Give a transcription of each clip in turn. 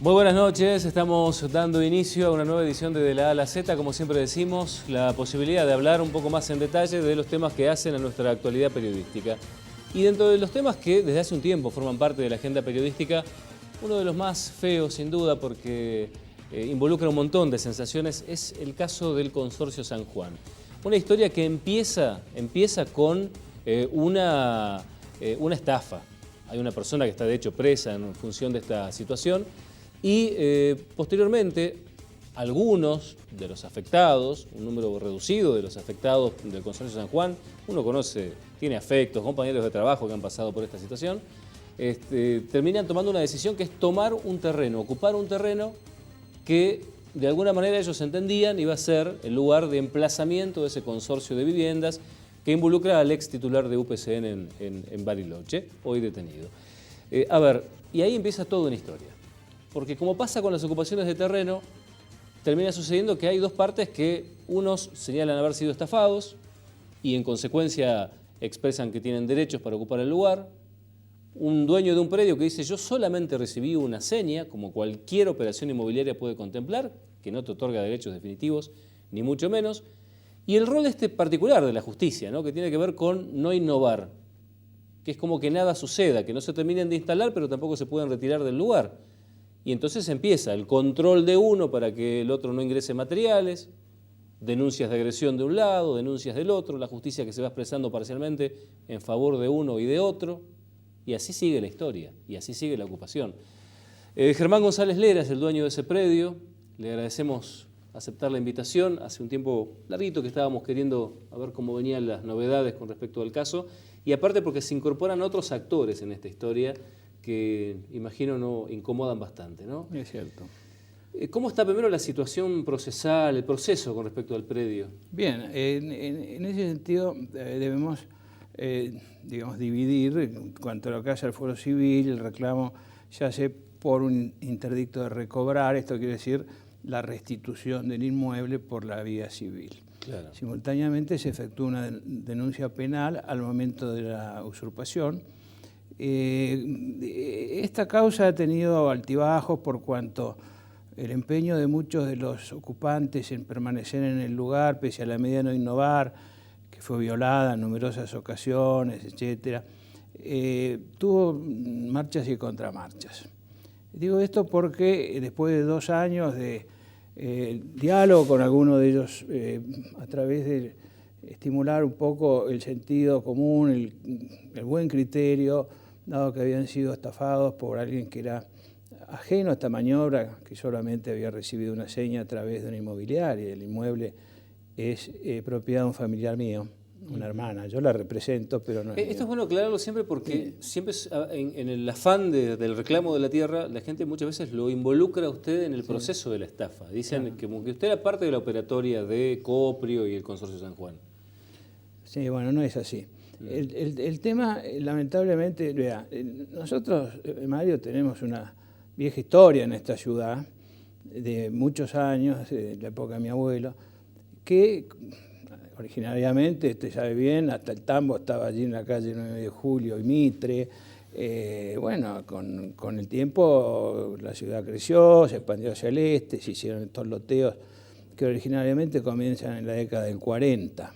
Muy buenas noches, estamos dando inicio a una nueva edición de la A a la Z, como siempre decimos, la posibilidad de hablar un poco más en detalle de los temas que hacen a nuestra actualidad periodística. Y dentro de los temas que desde hace un tiempo forman parte de la agenda periodística, uno de los más feos sin duda porque involucra un montón de sensaciones, es el caso del Consorcio San Juan. Una historia que empieza con una estafa. Hay una persona que está de hecho presa en función de esta situación y posteriormente algunos de los afectados, un número reducido de los afectados del Consorcio San Juan, uno conoce, tiene afectos, compañeros de trabajo que han pasado por esta situación, terminan tomando una decisión que es tomar un terreno, ocupar un terreno que de alguna manera ellos entendían iba a ser el lugar de emplazamiento de ese consorcio de viviendas que involucra al ex titular de UPCN en Bariloche, hoy detenido. Y ahí empieza toda una historia. Porque como pasa con las ocupaciones de terreno, termina sucediendo que hay dos partes que unos señalan haber sido estafados y en consecuencia expresan que tienen derechos para ocupar el lugar. Un dueño de un predio que dice yo solamente recibí una seña, como cualquier operación inmobiliaria puede contemplar, que no te otorga derechos definitivos, ni mucho menos. Y el rol particular de la justicia, ¿no? Que tiene que ver con no innovar, que es como que nada suceda, que no se terminen de instalar, pero tampoco se pueden retirar del lugar. Y entonces empieza el control de uno para que el otro no ingrese materiales, denuncias de agresión de un lado, denuncias del otro, la justicia que se va expresando parcialmente en favor de uno y de otro, y así sigue la historia, y así sigue la ocupación. Germán González Lera es el dueño de ese predio, le agradecemos aceptar la invitación, hace un tiempo larguito que estábamos queriendo a ver cómo venían las novedades con respecto al caso, y aparte porque se incorporan otros actores en esta historia, que imagino no incomodan bastante, ¿no? Es cierto. ¿Cómo está primero la situación procesal, el proceso con respecto al predio? Bien, en ese sentido debemos, digamos, dividir en cuanto a lo que hace al Fuero Civil, el reclamo se hace por un interdicto de recobrar, esto quiere decir la restitución del inmueble por la vía civil. Claro. Simultáneamente se efectúa una denuncia penal al momento de la usurpación. Esta causa ha tenido altibajos por cuanto el empeño de muchos de los ocupantes en permanecer en el lugar, pese a la medida de no innovar, que fue violada en numerosas ocasiones, etc., tuvo marchas y contramarchas. Digo esto porque después de 2 años de diálogo con algunos de ellos, a través de estimular un poco el sentido común, el buen criterio, dado que habían sido estafados por alguien que era ajeno a esta maniobra, que solamente había recibido una seña a través de una inmobiliaria. El inmueble es propiedad de un familiar mío, una hermana. Yo la represento, pero no es Esto es bueno aclararlo siempre porque siempre en el afán del reclamo de la tierra, la gente muchas veces lo involucra a usted en el proceso de la estafa. Dicen que usted era parte de la operatoria de Coprio y el Consorcio San Juan. Sí, bueno, no es así. El tema, lamentablemente, vea, nosotros, Mario, tenemos una vieja historia en esta ciudad, de muchos años, de la época de mi abuelo, que originariamente, usted sabe bien, hasta el tambo estaba allí en la calle 9 de Julio y Mitre. Bueno, con el tiempo la ciudad creció, se expandió hacia el este, se hicieron estos loteos que originariamente comienzan en la década del 40.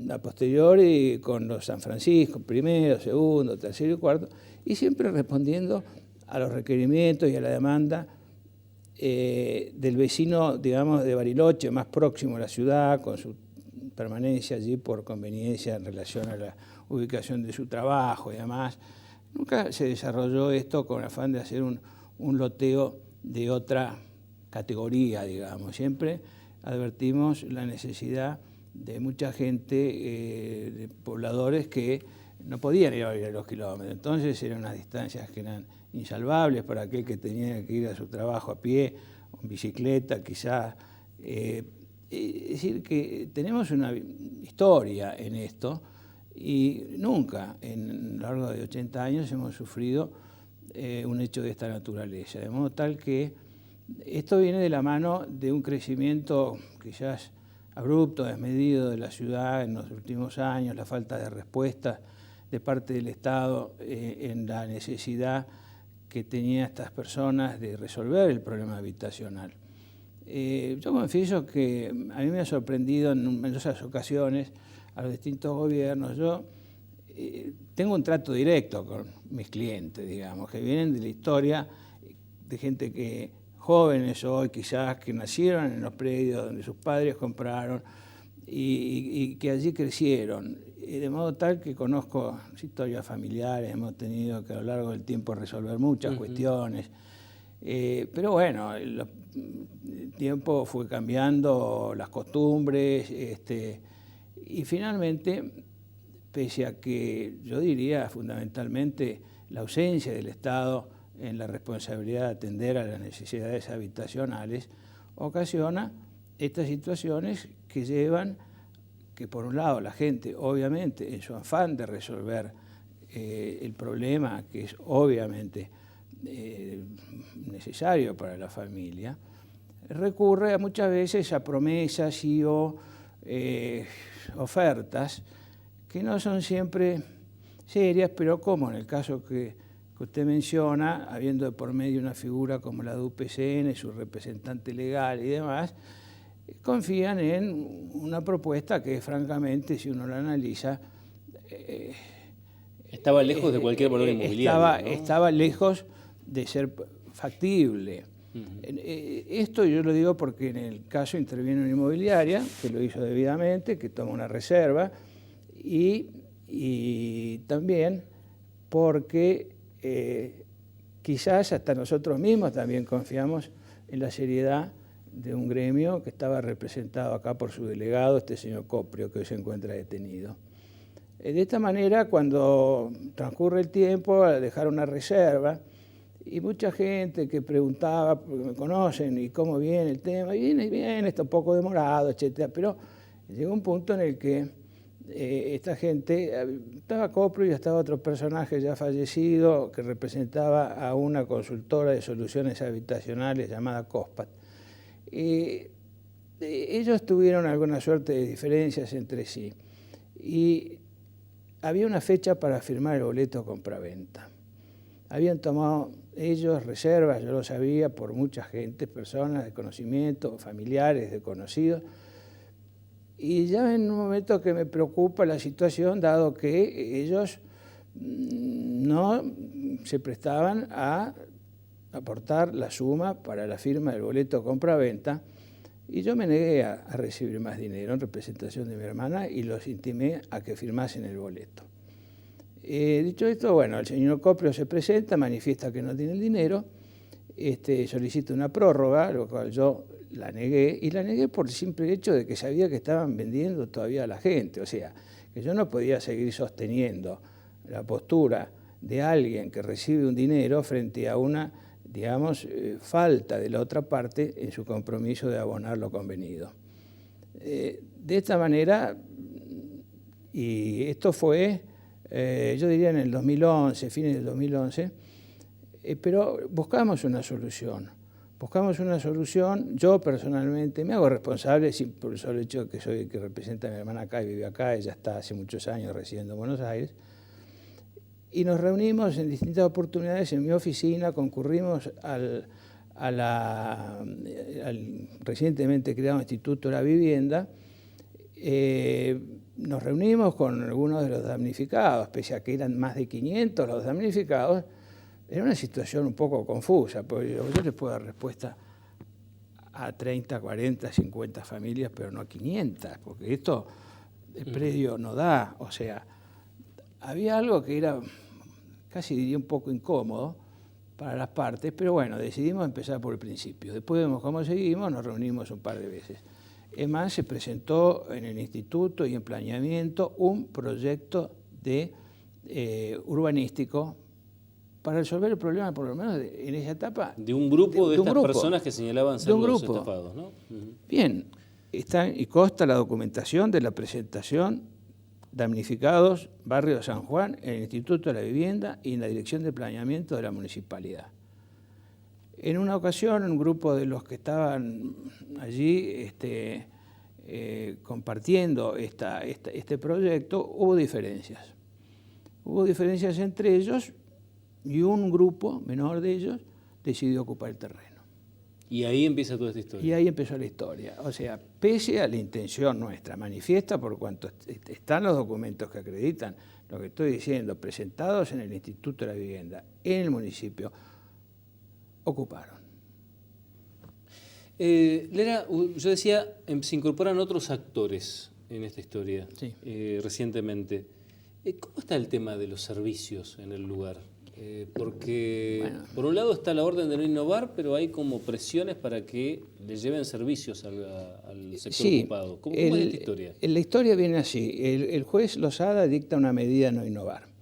A posteriori con los San Francisco, primero, segundo, tercero y cuarto, y siempre respondiendo a los requerimientos y a la demanda del vecino, digamos, de Bariloche, más próximo a la ciudad, con su permanencia allí por conveniencia en relación a la ubicación de su trabajo y demás. Nunca se desarrolló esto con afán de hacer un loteo de otra categoría, digamos. Siempre advertimos la necesidad de mucha gente, de pobladores que no podían ir a vivir a los kilómetros. Entonces eran unas distancias que eran insalvables para aquel que tenía que ir a su trabajo a pie, o en bicicleta quizás. Es decir, que tenemos una historia en esto y nunca en lo largo de 80 años hemos sufrido un hecho de esta naturaleza. De modo tal que esto viene de la mano de un crecimiento quizás abrupto, desmedido de la ciudad en los últimos años, la falta de respuesta de parte del Estado en la necesidad que tenían estas personas de resolver el problema habitacional. Yo confieso que a mí me ha sorprendido en numerosas ocasiones a los distintos gobiernos. Yo tengo un trato directo con mis clientes, digamos, que vienen de la historia de gente que, jóvenes hoy quizás, que nacieron en los predios donde sus padres compraron y que allí crecieron. De modo tal que conozco historias familiares, hemos tenido que a lo largo del tiempo resolver muchas cuestiones. Pero bueno, el tiempo fue cambiando las costumbres y finalmente, pese a que yo diría fundamentalmente la ausencia del Estado en la responsabilidad de atender a las necesidades habitacionales, ocasiona estas situaciones que llevan que por un lado la gente, obviamente, en su afán de resolver el problema, que es obviamente necesario para la familia, recurre muchas veces a promesas y ofertas que no son siempre serias, pero como en el caso que usted menciona, habiendo de por medio una figura como la de UPCN, su representante legal y demás, confían en una propuesta que francamente, si uno la analiza, estaba lejos de cualquier valor inmobiliario, ¿no? Estaba lejos de ser factible. Esto yo lo digo porque en el caso interviene una inmobiliaria, que lo hizo debidamente, que toma una reserva, y también porque quizás hasta nosotros mismos también confiamos en la seriedad de un gremio que estaba representado acá por su delegado, este señor Coprio, que hoy se encuentra detenido. De esta manera, cuando transcurre el tiempo, al dejar una reserva, y mucha gente que preguntaba, porque me conocen, y cómo viene el tema, y viene, está un poco demorado, etcétera, pero llegó un punto en el que esta gente, estaba Coprio y estaba otro personaje ya fallecido que representaba a una consultora de soluciones habitacionales llamada COSPAT. Ellos tuvieron alguna suerte de diferencias entre sí y había una fecha para firmar el boleto compraventa. Habían tomado ellos reservas, yo lo sabía, por mucha gente, personas de conocimiento, familiares de conocidos, y ya en un momento que me preocupa la situación, dado que ellos no se prestaban a aportar la suma para la firma del boleto compraventa, y yo me negué a recibir más dinero en representación de mi hermana y los intimé a que firmasen el boleto. Dicho esto, bueno, el señor Coprio se presenta, manifiesta que no tiene el dinero, solicita una prórroga, lo cual yo la negué, y la negué por el simple hecho de que sabía que estaban vendiendo todavía a la gente, o sea, que yo no podía seguir sosteniendo la postura de alguien que recibe un dinero frente a una, digamos, falta de la otra parte en su compromiso de abonar lo convenido. De esta manera, y esto fue, yo diría en el 2011, fines del 2011, pero buscamos una solución. Yo personalmente me hago responsable por el solo hecho de que soy el que representa a mi hermana acá y vive acá, ella está hace muchos años residiendo en Buenos Aires, y nos reunimos en distintas oportunidades en mi oficina, concurrimos al recientemente creado Instituto de la Vivienda, nos reunimos con algunos de los damnificados, pese a que eran más de 500 los damnificados. Era una situación un poco confusa, porque yo les puedo dar respuesta a 30, 40, 50 familias, pero no a 500, porque esto el predio no da. O sea, había algo que era, casi diría un poco incómodo para las partes, pero bueno, decidimos empezar por el principio. Después vemos cómo seguimos, nos reunimos un par de veces. Es más, se presentó en el instituto y en planeamiento un proyecto de urbanístico para resolver el problema, por lo menos en esa etapa. De un grupo de estas personas que señalaban ser los estafados, ¿no? Bien, está y consta la documentación de la presentación damnificados, Barrio San Juan, en el Instituto de la Vivienda y en la Dirección de Planeamiento de la Municipalidad. En una ocasión, un grupo de los que estaban allí compartiendo este proyecto, hubo diferencias. Hubo diferencias entre ellos y un grupo menor de ellos decidió ocupar el terreno. Y ahí empieza toda esta historia. Y ahí empezó la historia. O sea, pese a la intención nuestra manifiesta, por cuanto están los documentos que acreditan lo que estoy diciendo, presentados en el Instituto de la Vivienda, en el municipio, ocuparon. Lera, yo decía, se incorporan otros actores en esta historia, Sí. Recientemente. ¿Cómo está el tema de los servicios en el lugar? Porque, bueno, por un lado está la orden de no innovar, pero hay como presiones para que le lleven servicios al sector ocupado. ¿Cómo es esta historia? La historia viene así. El juez Lozada dicta una medida de no innovar.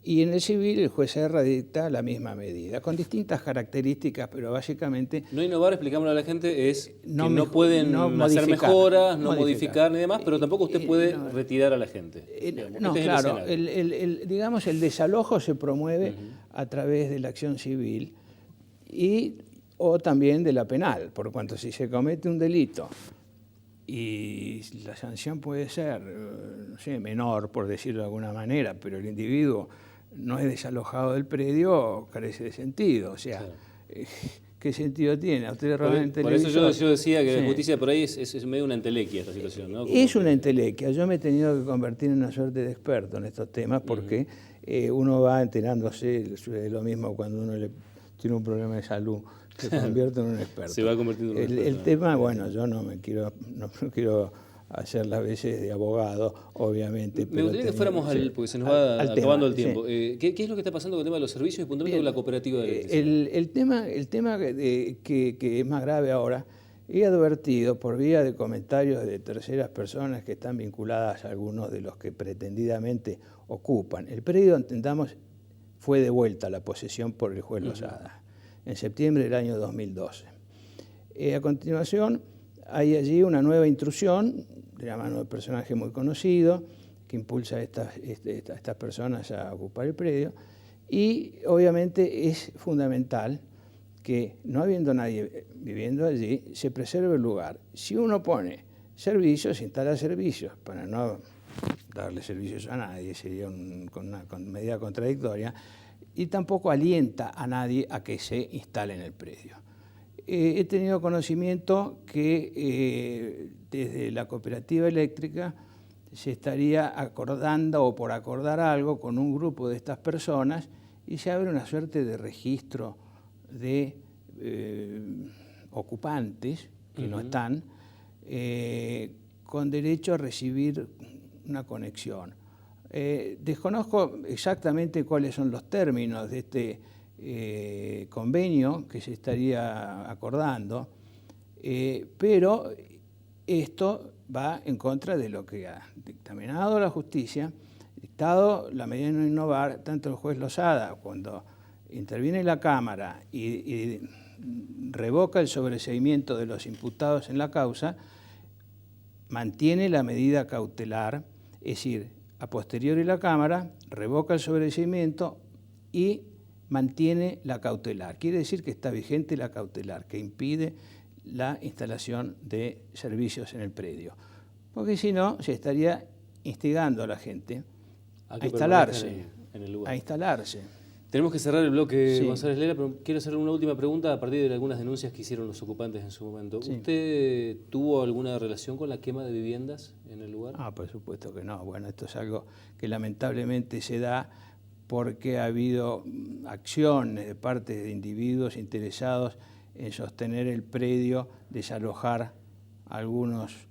Y en el civil el juez Serra dicta la misma medida, con distintas características, pero básicamente... No innovar, explicámosle a la gente, es que no pueden hacer mejoras, no modificar ni demás, pero tampoco usted puede retirar a la gente. No, claro, digamos, el desalojo se promueve a través de la acción civil o también de la penal, por cuanto si se comete un delito y la sanción puede ser, no sé, menor, por decirlo de alguna manera, pero el individuo no es desalojado del predio, carece de sentido. O sea, claro. ¿Qué sentido tiene? A usted por eso yo decía que la justicia por ahí es medio una entelequia esta situación, ¿no? Es una entelequia. Yo me he tenido que convertir en una suerte de experto en estos temas porque uno va enterándose de lo mismo cuando uno tiene un problema de salud. Se convierte en un experto. Se va convirtiendo en un experto. El tema, bueno, yo no quiero hacer las veces de abogado, obviamente. Me gustaría que fuéramos porque se nos va acabando el tiempo. Sí. ¿Qué es lo que está pasando con el tema de los servicios y puntualmente con la cooperativa de electricidad? El tema que es más grave ahora, he advertido por vía de comentarios de terceras personas que están vinculadas a algunos de los que pretendidamente ocupan. El predio, entendamos, fue devuelta a la posesión por el juez Lozada en septiembre del año 2012. A continuación, hay allí una nueva intrusión de la mano de un personaje muy conocido que impulsa a estas personas a ocupar el predio y obviamente es fundamental que, no habiendo nadie viviendo allí, se preserve el lugar. Si uno pone servicios, instala servicios para no darle servicios a nadie, sería una medida contradictoria, y tampoco alienta a nadie a que se instale en el predio. He tenido conocimiento que desde la cooperativa eléctrica se estaría acordando o por acordar algo con un grupo de estas personas y se abre una suerte de registro de ocupantes que no están, con derecho a recibir una conexión. Desconozco exactamente cuáles son los términos de este convenio que se estaría acordando, pero esto va en contra de lo que ha dictaminado la justicia, dictado la medida de no innovar, tanto el juez Lozada, cuando interviene la Cámara y revoca el sobreseimiento de los imputados en la causa, mantiene la medida cautelar, es decir, a posteriori la Cámara revoca el sobreseimiento y mantiene la cautelar. Quiere decir que está vigente la cautelar, que impide la instalación de servicios en el predio. Porque si no, se estaría instigando a la gente a instalarse. En el lugar. A instalarse. Tenemos que cerrar el bloque, González Lera, pero quiero hacer una última pregunta a partir de algunas denuncias que hicieron los ocupantes en su momento. Sí. ¿Usted tuvo alguna relación con la quema de viviendas en el lugar? Por supuesto que no. Bueno, esto es algo que lamentablemente se da porque ha habido acciones de parte de individuos interesados en sostener el predio, desalojar a algunos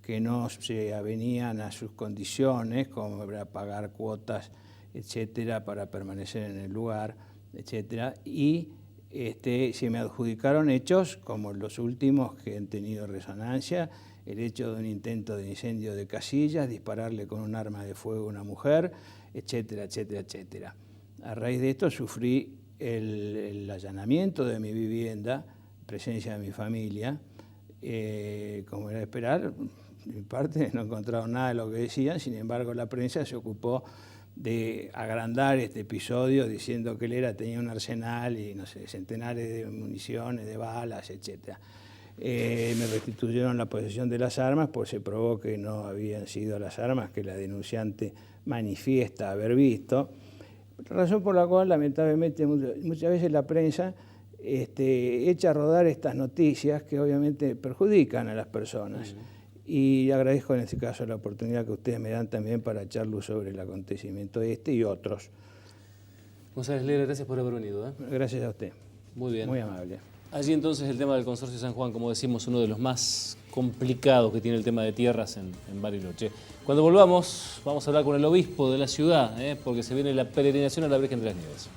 que no se avenían a sus condiciones, como pagar cuotas, etcétera, para permanecer en el lugar, etcétera, y se me adjudicaron hechos como los últimos que han tenido resonancia, el hecho de un intento de incendio de casillas, dispararle con un arma de fuego a una mujer, etcétera, etcétera, etcétera. A raíz de esto sufrí el allanamiento de mi vivienda, presencia de mi familia, como era de esperar, de mi parte no encontraron nada de lo que decían, sin embargo la prensa se ocupó de agrandar este episodio diciendo que Lera tenía un arsenal y no sé, centenares de municiones, de balas, etc. Me restituyeron la posesión de las armas, pues se probó que no habían sido las armas que la denunciante manifiesta haber visto. razón por la cual, lamentablemente, muchas veces la prensa echa a rodar estas noticias que obviamente perjudican a las personas. Y agradezco en este caso la oportunidad que ustedes me dan también para echar luz sobre el acontecimiento y otros. González Legra, gracias por haber venido. Gracias a usted. Muy bien. Muy amable. Allí entonces el tema del Consorcio San Juan, como decimos, uno de los más complicados que tiene el tema de tierras en Bariloche. Cuando volvamos, vamos a hablar con el obispo de la ciudad, porque se viene la peregrinación a la Virgen de las Nieves.